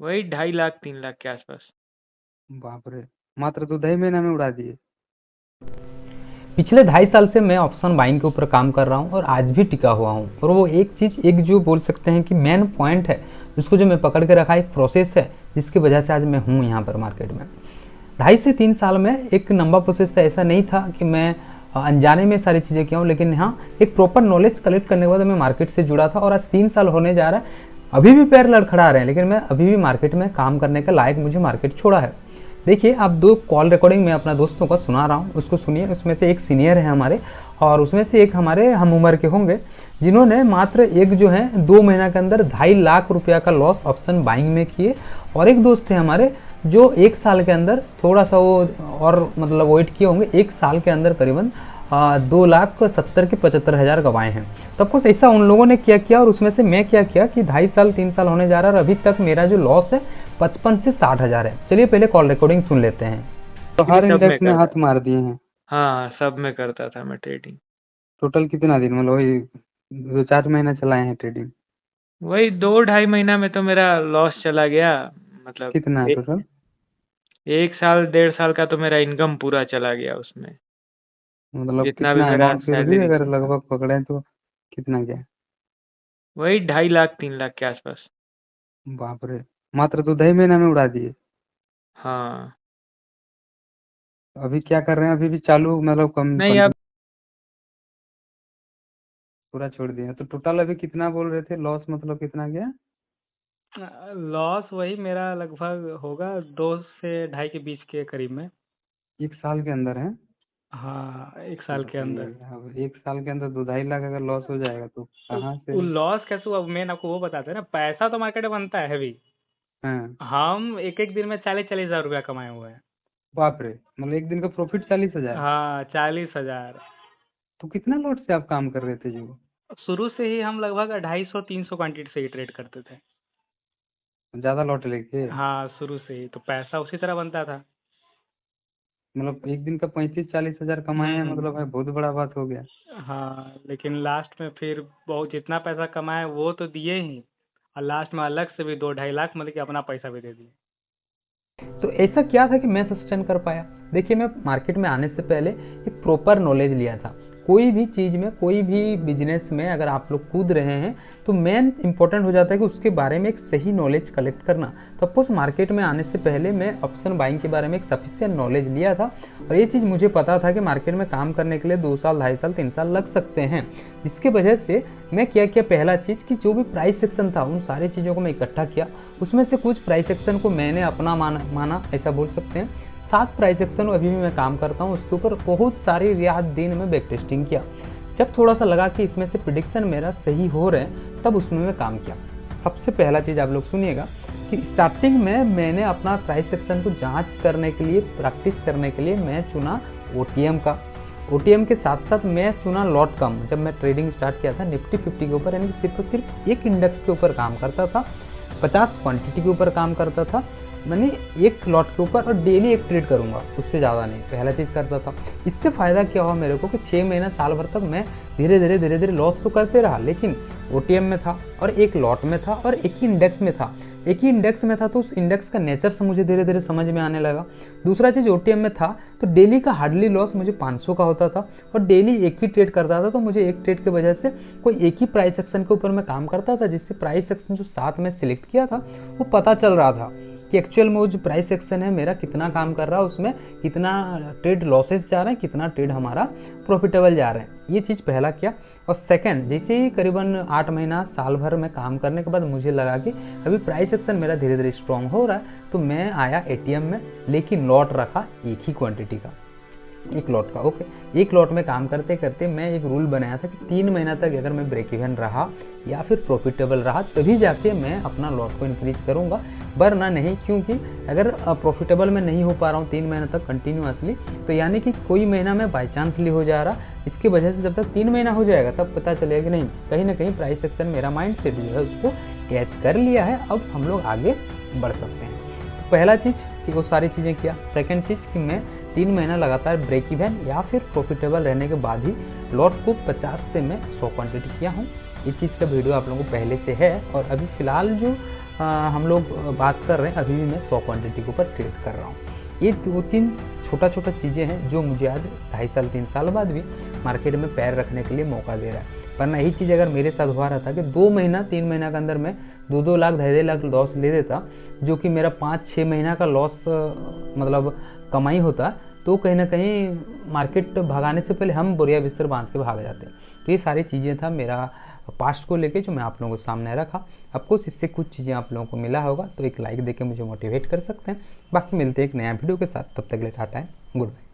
वही 2.5 लाख 3 लाख के आसपास। बाप रे, मात्र 2 ढाई महीना में उड़ा दिए। पिछले 2.5 साल से मैं ऑप्शन बाइंग के ऊपर काम कर रहा हूँ और आज भी टिका हुआ हूँ। और वो एक चीज़, एक जो बोल सकते हैं कि मेन पॉइंट है, उसको जो मैं पकड़ के रखा, एक प्रोसेस है जिसकी वजह से आज मैं हूँ यहाँ पर मार्केट में। 2.5 से 3 साल में एक लंबा प्रोसेस था, ऐसा नहीं था कि मैं अनजाने में सारी चीज़ें किया हूँ, लेकिन हाँ एक प्रॉपर नॉलेज कलेक्ट करने के बाद मैं मार्केट से जुड़ा था। और आज 3 साल होने जा रहा है, अभी भी पैर लड़खड़ा रहे हैं, लेकिन मैं अभी भी मार्केट में काम करने के लायक मुझे मार्केट छोड़ा है। देखिए, आप 2 कॉल रिकॉर्डिंग मैं अपना दोस्तों का सुना रहा हूँ, उसको सुनिए। उसमें से एक सीनियर है हमारे और उसमें से एक हमारे हम उम्र के होंगे, जिन्होंने मात्र एक जो है 2 महीना के अंदर 2.5 लाख रुपया का लॉस ऑप्शन बाइंग में किए। और एक दोस्त थे हमारे जो 1 साल के अंदर थोड़ा सा वो और मतलब वेट किए होंगे, 1 साल के अंदर करीबन 2,70,75,000 गंवाए हैं। तब कुछ ऐसा उन लोगों ने किया और उसमें से मैं क्या किया कि 2.5 साल 3 साल होने जा रहा है और अभी तक मेरा जो लॉस है 55 से 60,000 है। चलिए पहले कॉल रिकॉर्डिंग सुन लेते हैं। तो ये हर सब में इंडेक्स में करता हाथ मार दिए हैं। हाँ, सब में करता था मैं ट्रेडिंग। टोटल कितना दिन, मतलब वही 2 4 महीना चलाए हैं ट्रेडिंग? वही 2 ढाई महीना में तो मेरा लॉस चला गया। मतलब कितना टोटल? 1 साल 1.5 साल का तो मेरा इनकम पूरा चला गया उसमें। मतलब जितना भी कितना मेरा अमाउंट फिर भी सैलरी अगर सब था, लगभग पकड़े तो कितना गया? वही 2.5 लाख 3 लाख के आसपास। बाप रे, मात्र 2 ढाई महीना में उड़ा दिए। हाँ। अभी क्या कर रहे हैं? अभी भी चालू, मतलब कम नहीं, अब कंटिन्यू पूरा छोड़ दिए हैं? तो टोटल अभी कितना बोल रहे थे लॉस, मतलब कितना गया? लॉस वही मेरा लगभग होगा 2 से 2.5 के बीच के करीब में। 1 साल के अंदर है? हाँ, 1 साल के अंदर। बताइए, अब 1 साल के अंदर 2 ढाई लाख अगर लॉस हो जाएगा तो कहाँ से? वो लॉस कैसे हुआ, मेन आपको वो बताते हैं ना। पैसा तो मार्केट में बनता है हैवी। हाँ। हम एक एक दिन में 40-40 हजार रुपया कमाए हुए हैं। बाप रे, मतलब एक दिन का प्रॉफिट 40,000? हाँ, 40 हजार। तो कितना लॉट से आप काम कर रहे थे जो? शुरू से ही हम लगभग 250-300 क्वांटिटी से ही ट्रेड करते थे। ज्यादा लॉट लेके? हाँ, शुरू से ही तो पैसा उसी तरह बनता था। मतलब एक दिन का 35 40 हजार कमाए हैं, मतलब है बहुत बड़ा बात हो गया। हाँ, लेकिन लास्ट में फिर बहुत जितना पैसा कमाए वो तो दिए ही, और लास्ट में अलग से भी 2-2.5 लाख मतलब कि अपना पैसा भी दे दिए। तो ऐसा क्या था कि मैं सस्टेन कर पाया? देखिए, मैं मार्केट में आने से पहले एक प्रॉपर नॉलेज लिया था। कोई भी चीज़ में, कोई भी बिजनेस में अगर आप लोग कूद रहे हैं तो मेन इंपॉर्टेंट हो जाता है कि उसके बारे में एक सही नॉलेज कलेक्ट करना। सपोज मार्केट में आने से पहले मैं ऑप्शन बाइंग के बारे में एक सफिशिएंट नॉलेज लिया था और ये चीज़ मुझे पता था कि मार्केट में काम करने के लिए 2 साल 2.5 साल 3 साल लग सकते हैं। जिसकी वजह से मैं क्या किया, पहला चीज़ कि जो भी प्राइस सेक्शन था उन सारी चीज़ों को मैं इकट्ठा किया। उसमें से कुछ प्राइस सेक्शन को मैंने अपना माना ऐसा बोल सकते हैं। 7 प्राइस सेक्शन अभी भी मैं काम करता हूँ, उसके ऊपर बहुत सारी रात दिन में बैक टेस्टिंग किया। जब थोड़ा सा लगा कि इसमें से प्रिडिक्शन मेरा सही हो रहे हैं, तब उसमें मैं काम किया। सबसे पहला चीज़ आप लोग सुनिएगा कि स्टार्टिंग में मैंने अपना प्राइस सेक्शन को जांच करने के लिए, प्रैक्टिस करने के लिए मैं चुना ओटीएम का। ओटीएम के साथ साथ मैं चुना लॉट कम। जब मैं ट्रेडिंग स्टार्ट किया था निफ्टी 50 के ऊपर, यानी कि सिर्फ और सिर्फ एक इंडेक्स के ऊपर काम करता था, 50 क्वांटिटी के ऊपर काम करता था। मैंने एक लॉट के ऊपर और डेली एक ट्रेड करूंगा, उससे ज़्यादा नहीं, पहला चीज़ करता था। इससे फ़ायदा क्या हुआ मेरे को कि 6 महीना साल भर तक मैं धीरे धीरे लॉस तो करते रहा, लेकिन ओटीएम में था और एक लॉट में था और एक ही इंडेक्स में था। एक ही इंडेक्स में था तो उस इंडेक्स का नेचर से मुझे धीरे धीरे समझ में आने लगा। दूसरा चीज़, ओटीएम में था तो डेली का हार्डली लॉस मुझे 500 का होता था और डेली एक ही ट्रेड करता था। तो मुझे एक ट्रेड की वजह से कोई एक ही प्राइस सेक्शन के ऊपर मैं काम करता था, जिससे प्राइस सेक्शन जो साथ में सिलेक्ट किया था वो पता चल रहा था कि एक्चुअल में वो जो प्राइस सेक्शन है मेरा कितना काम कर रहा है, उसमें कितना ट्रेड लॉसेस जा रहे हैं, कितना ट्रेड हमारा प्रॉफिटेबल जा रहे हैं। ये चीज़ पहला किया। और सेकंड, जैसे ही करीबन 8 महीना साल भर में काम करने के बाद मुझे लगा कि अभी प्राइस सेक्शन मेरा धीरे धीरे स्ट्रॉन्ग हो रहा है, तो मैं आया एटीएम में, लेकिन लॉट रखा एक ही क्वांटिटी का, एक लॉट का। ओके, एक लॉट में काम करते करते मैं एक रूल बनाया था कि 3 महीना तक अगर मैं ब्रेक इवन रहा या फिर प्रॉफिटेबल रहा तभी जाके मैं अपना लॉट को इंक्रीज करूंगा, वरना नहीं। क्योंकि अगर प्रॉफिटेबल में नहीं हो पा रहा हूँ 3 महीना तक कंटिन्यूअसली, तो यानी कि कोई महीना में बाई चांसली हो जा रहा। इसकी वजह से जब तक 3 महीना हो जाएगा तब पता चलेगा कि नहीं, कहीं ना कहीं प्राइस सेक्शन मेरा माइंड सेट जो है उसको कैच कर लिया है, अब हम लोग आगे बढ़ सकते हैं। तो पहला चीज़ कि वो सारी चीज़ें किया। सेकेंड चीज़ कि मैं 3 महीना लगातार ब्रेक इवन या फिर प्रॉफिटेबल रहने के बाद ही लॉट को 50 से मैं 100 क्वांटिटी किया हूँ। इस चीज़ का वीडियो आप लोगों को पहले से है। और अभी फ़िलहाल जो हम लोग बात कर रहे हैं, अभी भी मैं 100 क्वांटिटी के ऊपर ट्रेड कर रहा हूँ। ये 2-3 छोटा छोटा चीज़ें हैं जो मुझे आज 2.5 साल 3 साल बाद भी मार्केट में पैर रखने के लिए मौका दे रहा है। वरना यही चीज़ अगर मेरे साथ हुआ रहा था कि 2 महीना 3 महीना के अंदर मैं 2-2 लाख 2.5 लाख लॉस ले देता, जो कि मेरा 5-6 महीना का लॉस मतलब कमाई होता, तो कहीं ना कहीं मार्केट भगाने से पहले हम बोरिया बिस्तर बांध के भाग जाते। तो ये सारी चीज़ें था मेरा पास्ट को लेके जो मैं आप लोगों के सामने रखा। अफकोर्स इससे कुछ चीज़ें आप लोगों को मिला होगा तो एक लाइक देके मुझे मोटिवेट कर सकते हैं। बाकी मिलते हैं एक नया वीडियो के साथ, तब तक के लिए टाटा है, गुड बाय।